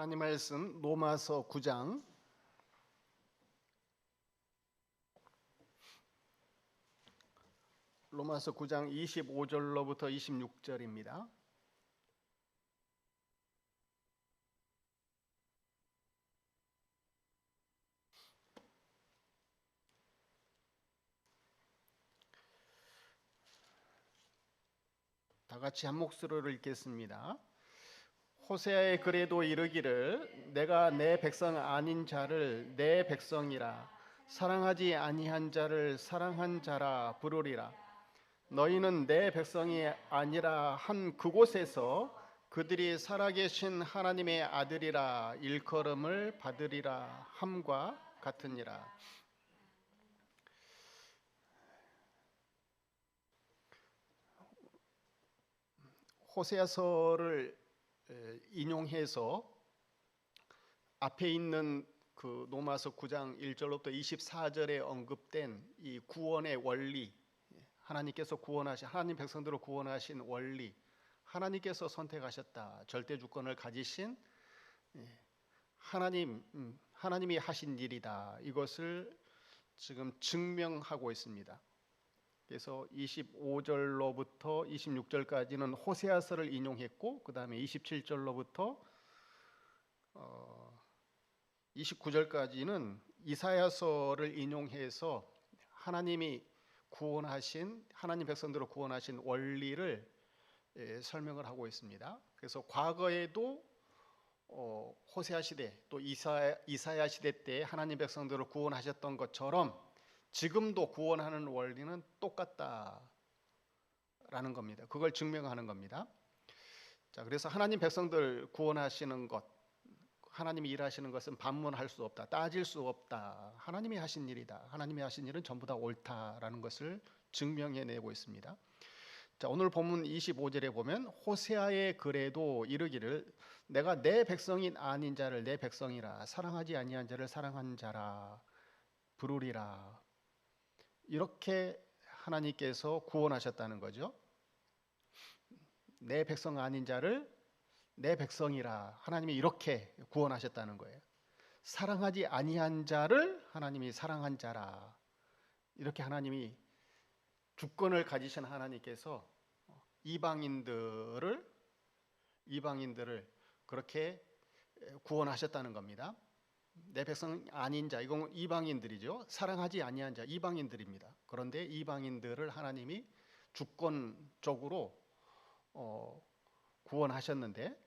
하나님 말씀 로마서 9장 로마서 9장 25절로부터 26절입니다. 다 같이 한 목소리로 읽겠습니다. 호세아의 글에도 이르기를 내가 내 백성 아닌 자를 내 백성이라 사랑하지 아니한 자를 사랑한 자라 부르리라. 너희는 내 백성이 아니라 한 그곳에서 그들이 살아계신 하나님의 아들이라 일컬음을 받으리라 함과 같으니라. 호세아서를 인용해서 앞에 있는 그 로마서 9장 1절로부터 24절에 언급된 이 구원의 원리, 하나님께서 구원하신 하나님 백성들을 구원하신 원리, 하나님께서 선택하셨다. 절대 주권을 가지신 하나님이 하신 일이다. 이것을 지금 증명하고 있습니다. 그래서 25절로부터 26절까지는 호세아서를 인용했고 그 다음에 27절로부터 29절까지는 이사야서를 인용해서 하나님이 구원하신 하나님 백성들을 구원하신 원리를 설명을 하고 있습니다. 그래서 과거에도 호세아 시대 또 이사야 시대 때 하나님 백성들을 구원하셨던 것처럼 지금도 구원하는 원리는 똑같다라는 겁니다. 그걸 증명하는 겁니다. 자, 그래서 하나님 백성들 구원하시는 것, 하나님이 일하시는 것은 반문할 수 없다, 따질 수 없다. 하나님이 하신 일이다. 하나님이 하신 일은 전부 다 옳다라는 것을 증명해내고 있습니다. 자, 오늘 본문 25절에 보면 호세아의 글에도 이르기를 내가 내 백성인 아닌 자를 내 백성이라 사랑하지 아니한 자를 사랑한 자라 부르리라. 이렇게 하나님께서 구원하셨다는 거죠. 내 백성 아닌 자를 내 백성이라 하나님이 이렇게 구원하셨다는 거예요. 사랑하지 아니한 자를 하나님이 사랑한 자라. 이렇게 하나님이 주권을 가지신 하나님께서 이방인들을 그렇게 구원하셨다는 겁니다. 내 백성 아닌 자, 이건 이방인들이죠. 사랑하지 아니한 자, 이방인들입니다. 그런데 이방인들을 하나님이 주권적으로 구원하셨는데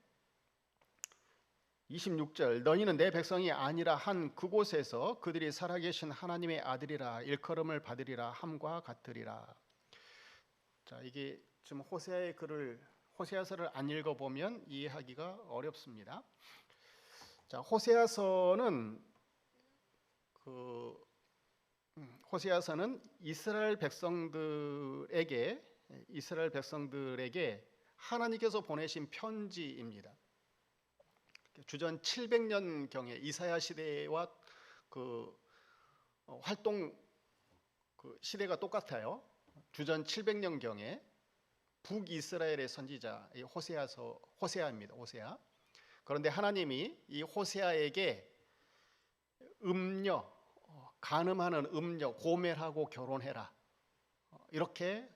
26절 너희는 내 백성이 아니라 한 그곳에서 그들이 살아계신 하나님의 아들이라 일컬음을 받으리라 함과 같으리라. 자, 이게 지금 호세아서를 안 읽어보면 이해하기가 어렵습니다. 자, 호세아서는 이스라엘 백성들에게 하나님께서 보내신 편지입니다. 주전 700년 경에 이사야 시대와 활동 시대가 똑같아요. 주전 700년 경에 북이스라엘의 선지자 호세아입니다. 호세아. 그런데 하나님이 이 호세아에게 간음하는 음녀 고멜하고 결혼해라 이렇게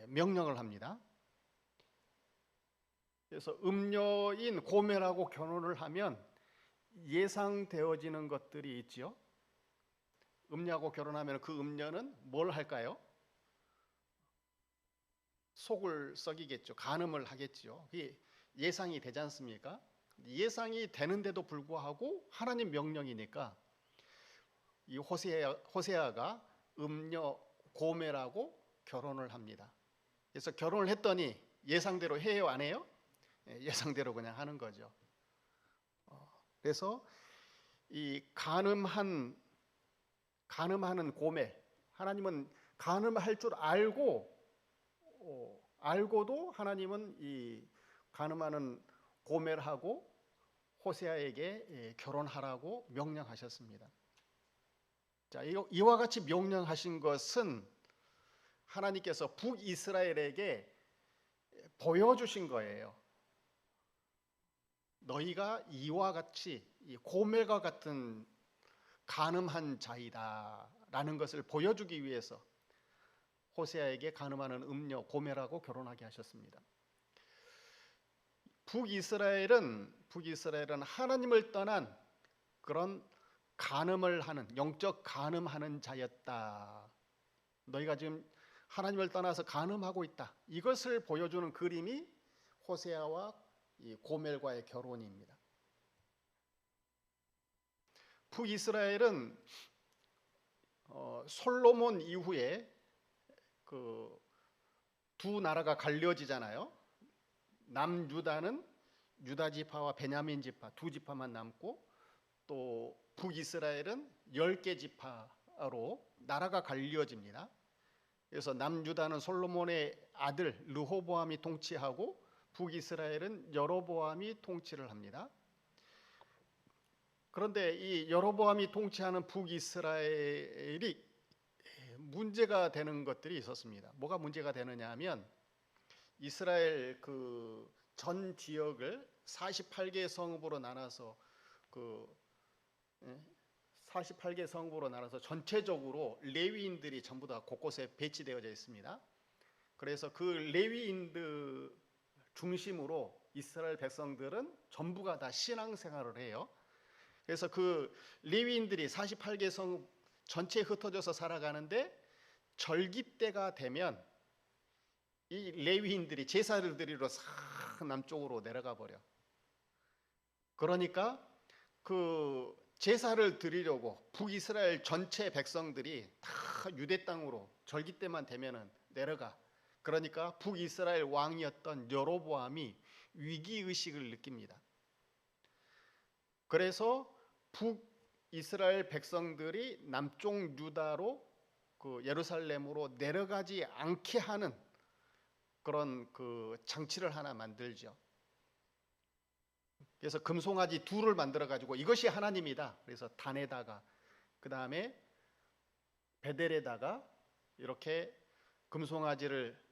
명령을 합니다. 그래서 음녀인 고멜하고 결혼을 하면 예상되어지는 것들이 있죠. 음녀하고 결혼하면 그 음녀는 뭘 할까요? 속을 썩이겠죠. 간음을 하겠죠. 그게 예상이 되지 않습니까? 예상이 되는데도 불구하고 하나님 명령이니까 이 호세아가 음녀 고멜하고 결혼을 합니다. 그래서 결혼을 했더니 예상대로 해요, 안 해요? 예상대로 그냥 하는 거죠. 그래서 이 간음하는 고멜, 하나님은 간음할 줄 알고도 하나님은 이 간음하는 고멜하고 호세아에게 결혼하라고 명령하셨습니다. 자, 이와 같이 명령하신 것은 하나님께서 북이스라엘에게 보여주신 거예요. 너희가 이와 같이 이 고멜과 같은 간음한 자이다라는 것을 보여주기 위해서 호세아에게 간음하는 음녀 고멜하고 결혼하게 하셨습니다. 북이스라엘은 하나님을 떠난 그런 간음을 하는, 영적 간음하는 자였다. 너희가 지금 하나님을 떠나서 간음하고 있다. 이것을 보여주는 그림이 호세아와 이 고멜과의 결혼입니다. 북이스라엘은 솔로몬 이후에 그 두 나라가 갈려지잖아요. 남유다는 유다 지파와 베냐민 지파 두 지파만 남고, 또 북이스라엘은 10개 지파로 나라가 갈려집니다. 그래서 남유다는 솔로몬의 아들 르호보암이 통치하고, 북이스라엘은 여로보암이 통치를 합니다. 그런데 이 여로보암이 통치하는 북이스라엘이 문제가 되는 것들이 있었습니다. 뭐가 문제가 되느냐 하면, 이스라엘 그 전 지역을 48개 성읍으로 나눠서 48개 성읍으로 나눠서 전체적으로 레위인들이 전부 다 곳곳에 배치되어져 있습니다. 그래서 그 레위인들 중심으로 이스라엘 백성들은 전부가 다 신앙생활을 해요. 그래서 그 레위인들이 48개 성읍 전체에 흩어져서 살아가는데, 절기 때가 되면 이 레위인들이 제사를 드리러 싹 남쪽으로 내려가 버려. 그러니까 그 제사를 드리려고 북이스라엘 전체 백성들이 다 유대 땅으로 절기 때만 되면은 내려가. 그러니까 북이스라엘 왕이었던 여로보암이 위기 의식을 느낍니다. 그래서 북이스라엘 백성들이 남쪽 유다로 그 예루살렘으로 내려가지 않게 하는 그런 그 장치를 하나 만들죠. 그래서 금송아지 둘을 만들어 가지고 이것이 하나님이다. 그래서 단에다가, 그 다음에 베델에다가 이렇게 금송아지를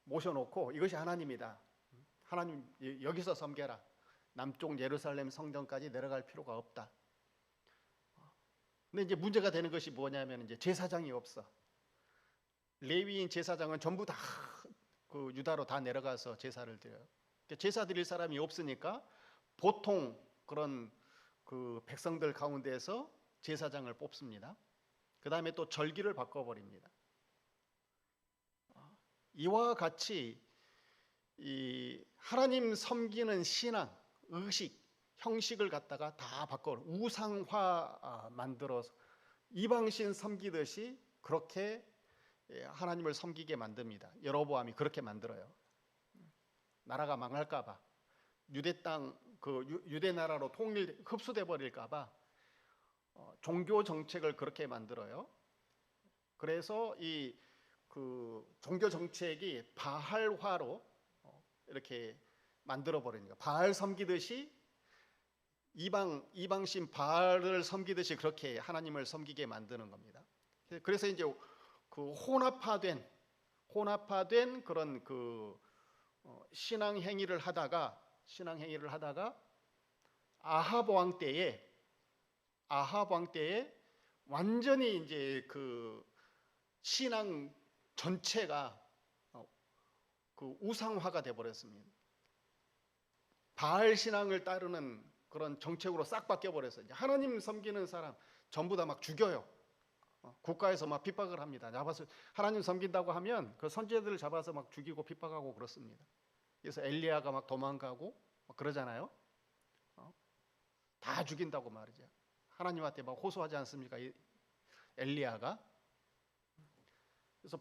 모셔놓고 이것이 하나님이다. 하나님 여기서 섬겨라. 남쪽 예루살렘 성전까지 내려갈 필요가 없다. 근데 이제 문제가 되는 것이 뭐냐면, 이제 제사장이 없어. 레위인 제사장은 전부 다 그 유다로 다 내려가서 제사를 드려요. 제사 드릴 사람이 없으니까 보통 그런 그 백성들 가운데에서 제사장을 뽑습니다. 그 다음에 또 절기를 바꿔버립니다. 이와 같이 이 하나님 섬기는 신앙, 의식, 형식을 갖다가 다 바꿔 우상화 만들어서 이방신 섬기듯이 그렇게 하나님을 섬기게 만듭니다. 여로보암이 그렇게 만들어요. 나라가 망할까봐, 유대 땅 그 유대 나라로 통일 흡수돼 버릴까봐 종교 정책을 그렇게 만들어요. 그래서 이 그 종교 정책이 바할화로 이렇게 만들어 버리니까, 바알 섬기듯이 이방신 바알을 섬기듯이 그렇게 하나님을 섬기게 만드는 겁니다. 그래서 이제 그 혼합화된 그런 그 신앙 행위를 하다가 아합 왕 때에 완전히 이제 그 신앙 전체가 그 우상화가 돼 버렸습니다. 바알 신앙을 따르는 그런 정책으로 싹 바뀌어 버렸어요. 하나님 섬기는 사람 전부 다 막 죽여요. 국가에서 막 핍박을 합니다. 잡아서 하나님 섬긴다고 하면 그 선지자들을 잡아서 막 죽이고 핍박하고 그렇습니다. 그래서 엘리야가 막 도망가고 막 그러잖아요. 다 죽인다고 말이죠. 하나님한테 막 호소하지 않습니까? 엘리야가. 그래서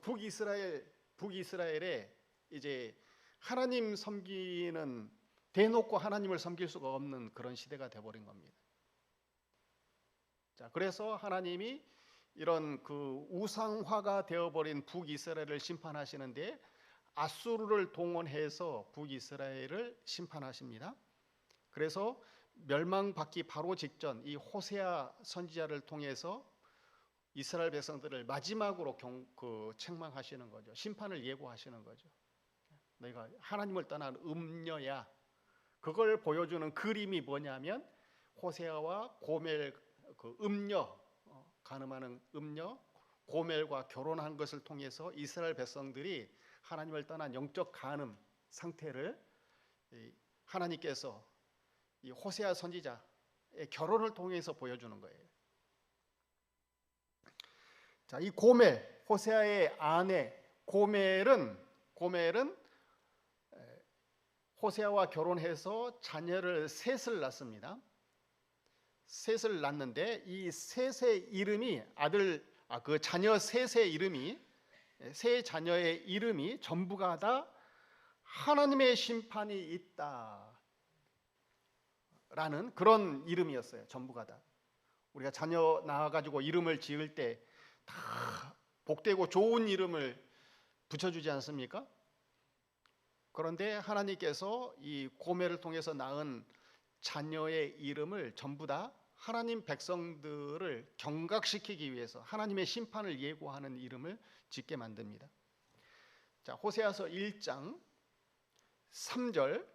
북이스라엘에 이제 하나님 섬기는, 대놓고 하나님을 섬길 수가 없는 그런 시대가 돼버린 겁니다. 자, 그래서 하나님이 이런 그 우상화가 되어버린 북이스라엘을 심판하시는데 아수르를 동원해서 북이스라엘을 심판하십니다. 그래서 멸망받기 바로 직전 이 호세아 선지자를 통해서 이스라엘 백성들을 마지막으로 책망하시는 거죠. 심판을 예고하시는 거죠. 너희가 하나님을 떠난 음녀야. 그걸 보여주는 그림이 뭐냐면 호세아와 고멜, 그 음녀, 간음하는 음녀 고멜과 결혼한 것을 통해서 이스라엘 백성들이 하나님을 떠난 영적 간음 상태를 하나님께서 이 호세아 선지자의 결혼을 통해서 보여주는 거예요. 자, 이 고멜, 호세아의 아내 고멜은 호세아와 결혼해서 자녀를 셋을 낳습니다. 셋을 낳는데 이 셋의 이름이 그 자녀 셋의 이름이 세 자녀의 이름이 전부가 다 하나님의 심판이 있다라는 그런 이름이었어요. 전부가 다. 우리가 자녀 낳아가지고 이름을 지을 때 다 복되고 좋은 이름을 붙여주지 않습니까? 그런데 하나님께서 이 고멜을 통해서 낳은 자녀의 이름을 전부 다 하나님 백성들을 경각시키기 위해서 하나님의 심판을 예고하는 이름을 짓게 만듭니다. 자, 호세아서 1장 3절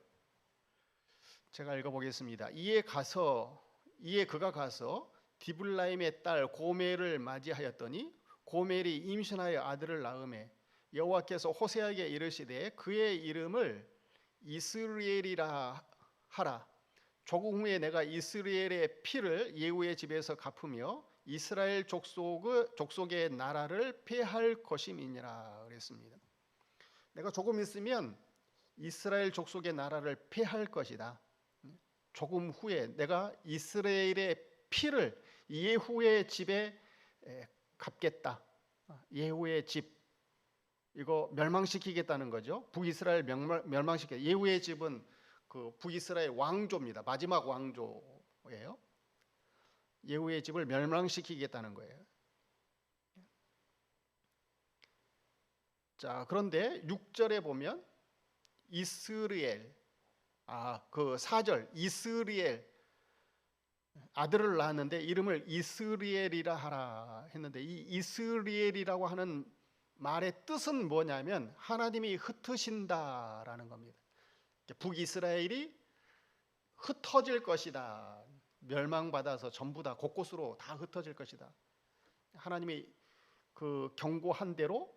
제가 읽어보겠습니다. 이에 그가 가서 디블라임의 딸 고멜을 맞이하였더니 고멜이 임신하여 아들을 낳음에 여호와께서 호세아에게 이르시되 그의 이름을 이스라엘이라 하라. 조금 후에 내가 이스라엘의 피를 예후의 집에서 갚으며 이스라엘 족속의 나라를 폐할 것임이니라 그랬습니다. 내가 조금 있으면 이스라엘 족속의 나라를 폐할 것이다. 조금 후에 내가 이스라엘의 피를 예후의 집에 갚겠다. 예후의 집 이거 멸망시키겠다는 거죠. 북이스라엘 멸망시켜. 예후의 집은 그 북이스라엘 왕조입니다. 마지막 왕조예요. 예후의 집을 멸망시키겠다는 거예요. 자, 그런데 6절에 보면 이스라엘 그 4절 이스라엘 아들을 낳았는데 이름을 이스라엘이라 하라 했는데 이 이스라엘이라고 하는 말의 뜻은 뭐냐면 하나님이 흩으신다라는 겁니다. 북이스라엘이 흩어질 것이다. 멸망받아서 전부 다 곳곳으로 다 흩어질 것이다. 하나님이 그 경고한 대로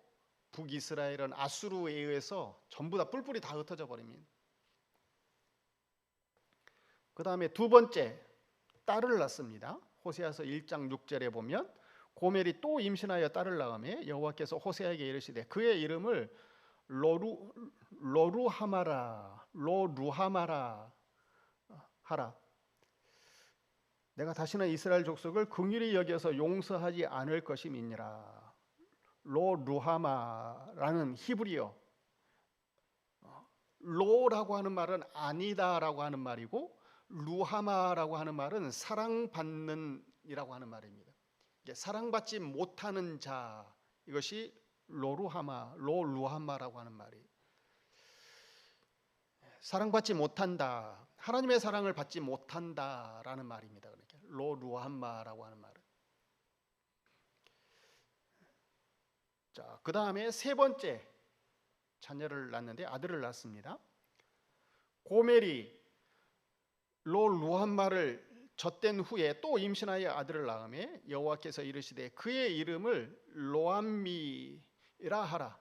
북이스라엘은 아수르에 의해서 전부 다 뿔뿔이 다 흩어져 버립니다. 그 다음에 두 번째 딸을 낳습니다. 호세아서 1장 6절에 보면 고멜이 또 임신하여 딸을 낳음에 여호와께서 호세아에게 이르시되 그의 이름을 로루하마라 하라. 내가 다시는 이스라엘 족속을 긍휼히 여겨서 용서하지 않을 것임이니라. 로루하마라는 히브리어 로라고 하는 말은 아니다라고 하는 말이고 루하마라고 하는 말은 사랑받는이라고 하는 말입니다. 사랑받지 못하는 자 이것이 로루하마라고 하는 말이 사랑받지 못한다. 하나님의 사랑을 받지 못한다라는 말입니다. 그러니까 로루하마라고 하는 말은. 자, 그 다음에 세 번째 자녀를 낳는데 아들을 낳습니다. 고멜이 로루하마를 젖된 후에 또 임신하여 아들을 낳음에 여호와께서 이르시되 그의 이름을 로암미라 하라.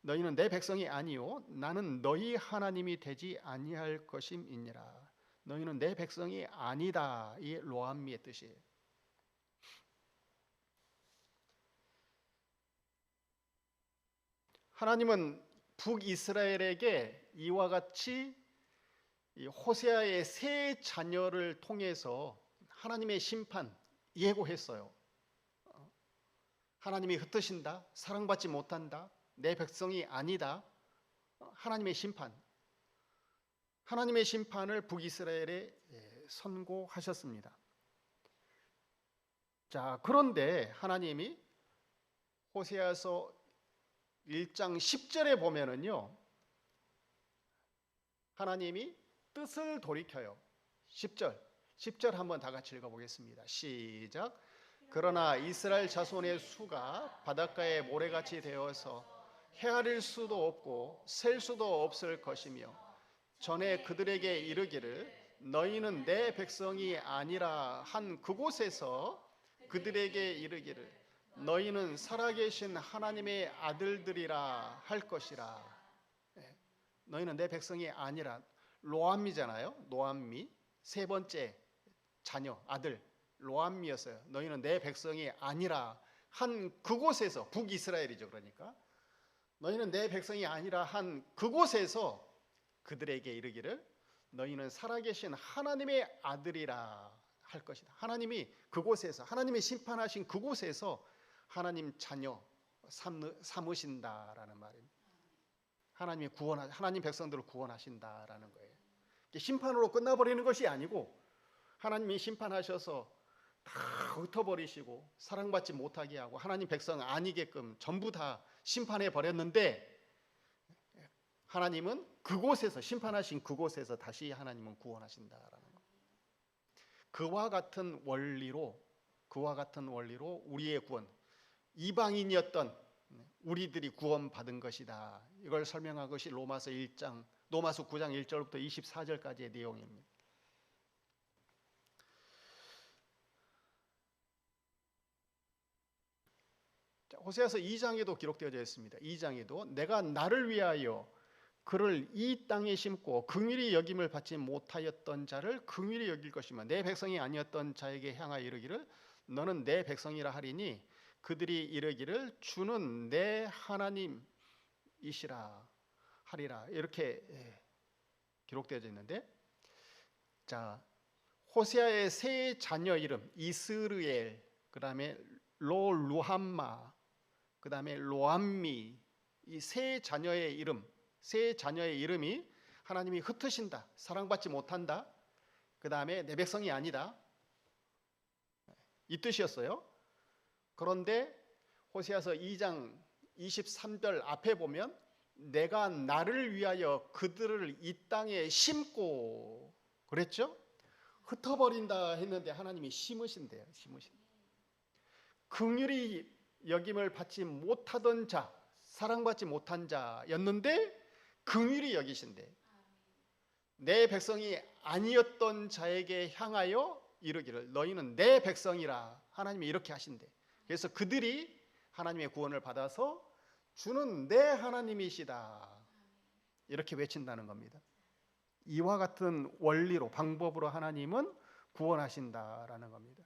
너희는 내 백성이 아니요 나는 너희 하나님이 되지 아니할 것임이니라. 너희는 내 백성이 아니다. 이 로암미의 뜻이에요. 하나님은 북이스라엘에게 이와 같이 호세아의 세 자녀를 통해서 하나님의 심판 예고했어요. 하나님이 흩으신다, 사랑받지 못한다, 내 백성이 아니다. 하나님의 심판, 하나님의 심판을 북이스라엘에 선고하셨습니다. 자, 그런데 하나님이 호세아서 1장 10절에 보면은요, 하나님이 뜻을 돌이켜요. 10절 한번 다 같이 읽어보겠습니다. 시작. 그러나 이스라엘 자손의 수가 바닷가의 모래같이 되어서 헤아릴 수도 없고 셀 수도 없을 것이며 전에 그들에게 이르기를 너희는 내 백성이 아니라 한 그곳에서 그들에게 이르기를 너희는 살아계신 하나님의 아들들이라 할 것이라. 예, 너희는 내 백성이 아니라, 로암미잖아요. 노암미 세 번째 자녀 아들 로암미였어요. 너희는 내 백성이 아니라 한 그곳에서, 북이스라엘이죠. 그러니까 너희는 내 백성이 아니라 한 그곳에서 그들에게 이르기를 너희는 살아계신 하나님의 아들이라 할 것이다. 하나님이 그곳에서, 하나님이 심판하신 그곳에서 하나님 자녀 삼으신다라는 말입니다. 하나님이 하나님 백성들을 구원하신다라는 거예요. 심판으로 끝나버리는 것이 아니고 하나님이 심판하셔서 다 흩어버리시고 사랑받지 못하게 하고 하나님 백성 아니게끔 전부 다 심판해 버렸는데, 하나님은 그곳에서, 심판하신 그곳에서 다시 하나님은 구원하신다라는 겁니다. 그와 같은 원리로 우리의 구원, 이방인이었던 우리들이 구원받은 것이다. 이걸 설명한 것이 로마서 9장 1절부터 24절까지의 내용입니다. 호세아서 2장에도 기록되어져 있습니다. 2장에도 내가 나를 위하여 그를 이 땅에 심고 긍휼히 여김을 받지 못하였던 자를 긍휼히 여길 것이며 내 백성이 아니었던 자에게 향하여 이르기를 너는 내 백성이라 하리니 그들이 이르기를 주는 내 하나님이시라 하리라. 이렇게 기록되어져 있는데, 자, 호세아의 세 자녀 이름 이스르엘, 그 다음에 루함마, 그 다음에 로암미, 이 세 자녀의 이름이 하나님이 흩으신다, 사랑받지 못한다, 그 다음에 내 백성이 아니다, 이 뜻이었어요. 그런데 호세아서 2장 23절 앞에 보면 내가 나를 위하여 그들을 이 땅에 심고 그랬죠. 흩어버린다 했는데 하나님이 심으신대요. 긍휼히 여김을 받지 못하던 자, 사랑받지 못한 자였는데 긍휼히 여기신대. 내 백성이 아니었던 자에게 향하여 이르기를 너희는 내 백성이라. 하나님이 이렇게 하신대. 그래서 그들이 하나님의 구원을 받아서 주는 내 하나님이시다, 이렇게 외친다는 겁니다. 이와 같은 원리로, 방법으로 하나님은 구원하신다라는 겁니다.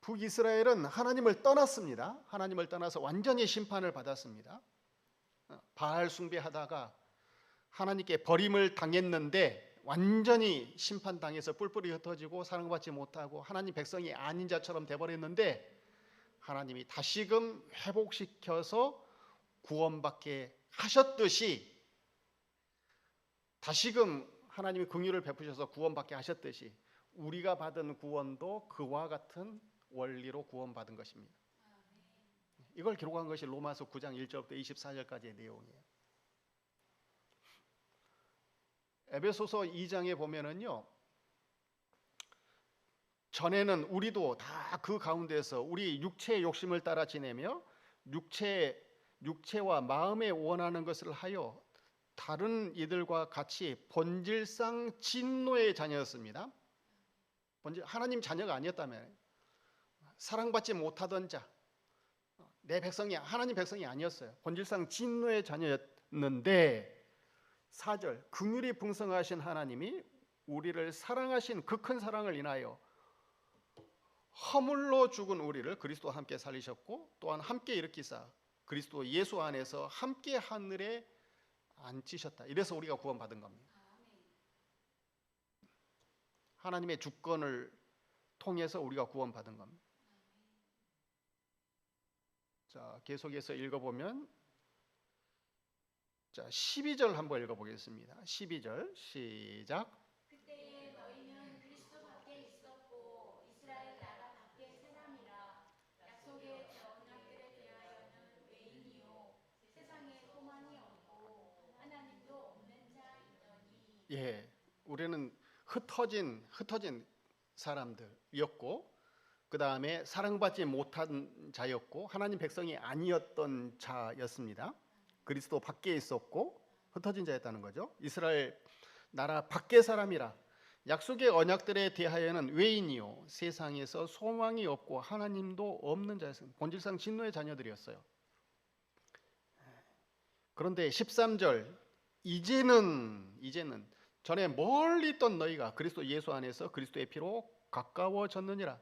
북이스라엘은 하나님을 떠났습니다. 하나님을 떠나서 완전히 심판을 받았습니다. 바알 숭배하다가 하나님께 버림을 당했는데 완전히 심판당해서 뿔뿔이 흩어지고 사랑받지 못하고 하나님 백성이 아닌 자처럼 돼버렸는데, 하나님이 다시금 회복시켜서 구원받게 하셨듯이, 다시금 하나님이 긍휼을 베푸셔서 구원받게 하셨듯이 우리가 받은 구원도 그와 같은 원리로 구원받은 것입니다. 이걸 기록한 것이 로마서 9장 1절부터 24절까지의 내용이에요. 에베소서 2장에 보면은요, 전에는 우리도 다 그 가운데서 우리 육체의 욕심을 따라 지내며 육체와 마음에 원하는 것을 하여 다른 이들과 같이 본질상 진노의 자녀였습니다. 하나님 자녀가 아니었다면, 사랑받지 못하던 자, 내 백성이 하나님 백성이 아니었어요. 본질상 진노의 자녀였는데 4절, 긍휼이 풍성하신 하나님이 우리를 사랑하신 그 큰 사랑을 인하여 허물로 죽은 우리를 그리스도와 함께 살리셨고 또한 함께 일으키사 그리스도 예수 안에서 함께 하늘에 앉히셨다. 이래서 우리가 구원받은 겁니다. 하나님의 주권을 통해서 우리가 구원받은 겁니다. 자, 계속해서 읽어보면, 자, 12절 한번 읽어보겠습니다. 12절 시작. 그때에 너희는 그리스도 밖에 있었고 이스라엘 나라 밖의 사람이라. 약속의 언약들에 대하여는 외인이요 세상에 소망이 없고 하나님도 없는 자이더니. 예, 우리는 흩어진 사람들이었고 그 다음에 사랑받지 못한 자였고 하나님 백성이 아니었던 자였습니다. 그리스도 밖에 있었고 흩어진 자였다는 거죠. 이스라엘 나라 밖의 사람이라 약속의 언약들에 대하여는 외인이요 세상에서 소망이 없고 하나님도 없는 자였습니다. 본질상 진노의 자녀들이었어요. 그런데 13절 이제는 전에 멀리 있던 너희가 그리스도 예수 안에서 그리스도의 피로 가까워졌느니라.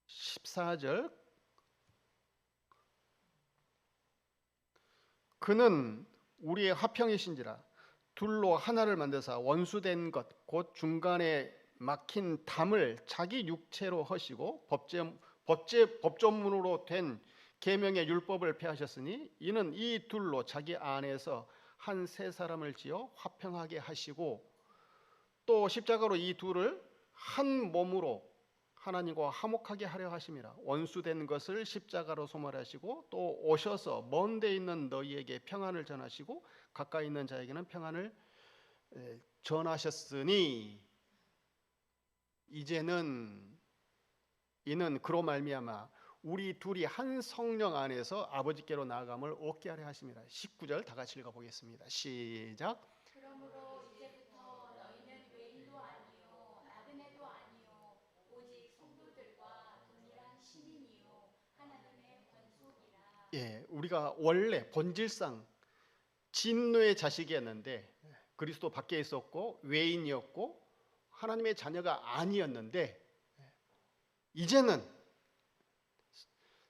14절 그는 우리의 화평이신지라 둘로 하나를 만드사 원수된 것 곧 중간에 막힌 담을 자기 육체로 허시고 법조문으로 된 계명의 율법을 폐하셨으니 이는 이 둘로 자기 안에서 한 세 사람을 지어 화평하게 하시고 또 십자가로 이 둘을 한 몸으로 하나님과 화목하게 하려 하심이라. 원수된 것을 십자가로 소멸하시고 또 오셔서 먼 데 있는 너희에게 평안을 전하시고 가까이 있는 자에게는 평안을 전하셨으니 이제는 이는 그로 말미암아 우리 둘이 한 성령 안에서 아버지께로 나아감을 얻게 하려 하심이라. 19절 다 같이 읽어보겠습니다. 시작. 그러므로 이제부터 너희는 외인도 아니요 나그네도 아니요 오직 성도들과 동일한 시민이요 하나님의 권속이라. 예, 우리가 원래 본질상 진노의 자식이었는데 그리스도 밖에 있었고 외인이었고 하나님의 자녀가 아니었는데 이제는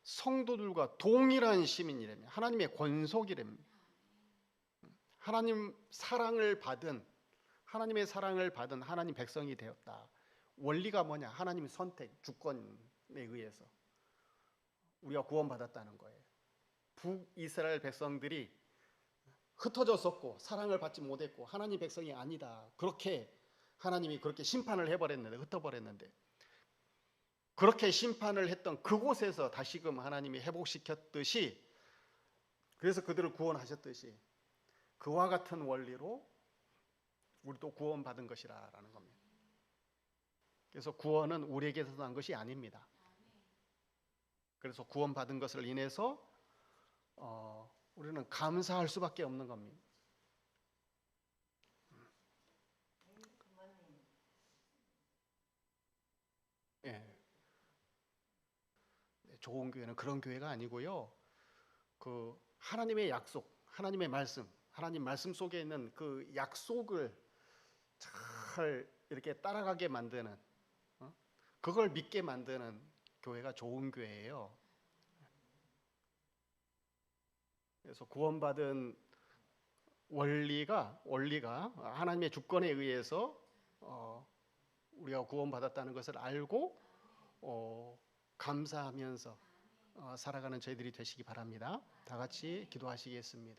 성도들과 동일한 시민이라며 하나님의 권속이라며 하나님의 사랑을 받은 하나님 백성이 되었다. 원리가 뭐냐? 하나님의 선택, 주권에 의해서 우리가 구원받았다는 거예요. 북이스라엘 백성들이 흩어졌었고 사랑을 받지 못했고 하나님 백성이 아니다. 그렇게 하나님이 그렇게 심판을 해버렸는데 흩어버렸는데 그렇게 심판을 했던 그곳에서 다시금 하나님이 회복시켰듯이 그래서 그들을 구원하셨듯이 그와 같은 원리로 우리도 구원받은 것이라는 겁니다. 그래서 구원은 우리에게서 난 것이 아닙니다. 그래서 구원받은 것을 인해서 우리는 감사할 수밖에 없는 겁니다. 예. 좋은 교회는 그런 교회가 아니고요. 그 하나님의 약속, 하나님의 말씀, 하나님 말씀 속에 있는 그 약속을 잘 이렇게 따라가게 만드는, 그걸 믿게 만드는 교회가 좋은 교회예요. 그래서 구원받은 원리가 하나님의 주권에 의해서 우리가 구원받았다는 것을 알고 감사하면서 살아가는 저희들이 되시기 바랍니다. 다 같이 기도하시겠습니다.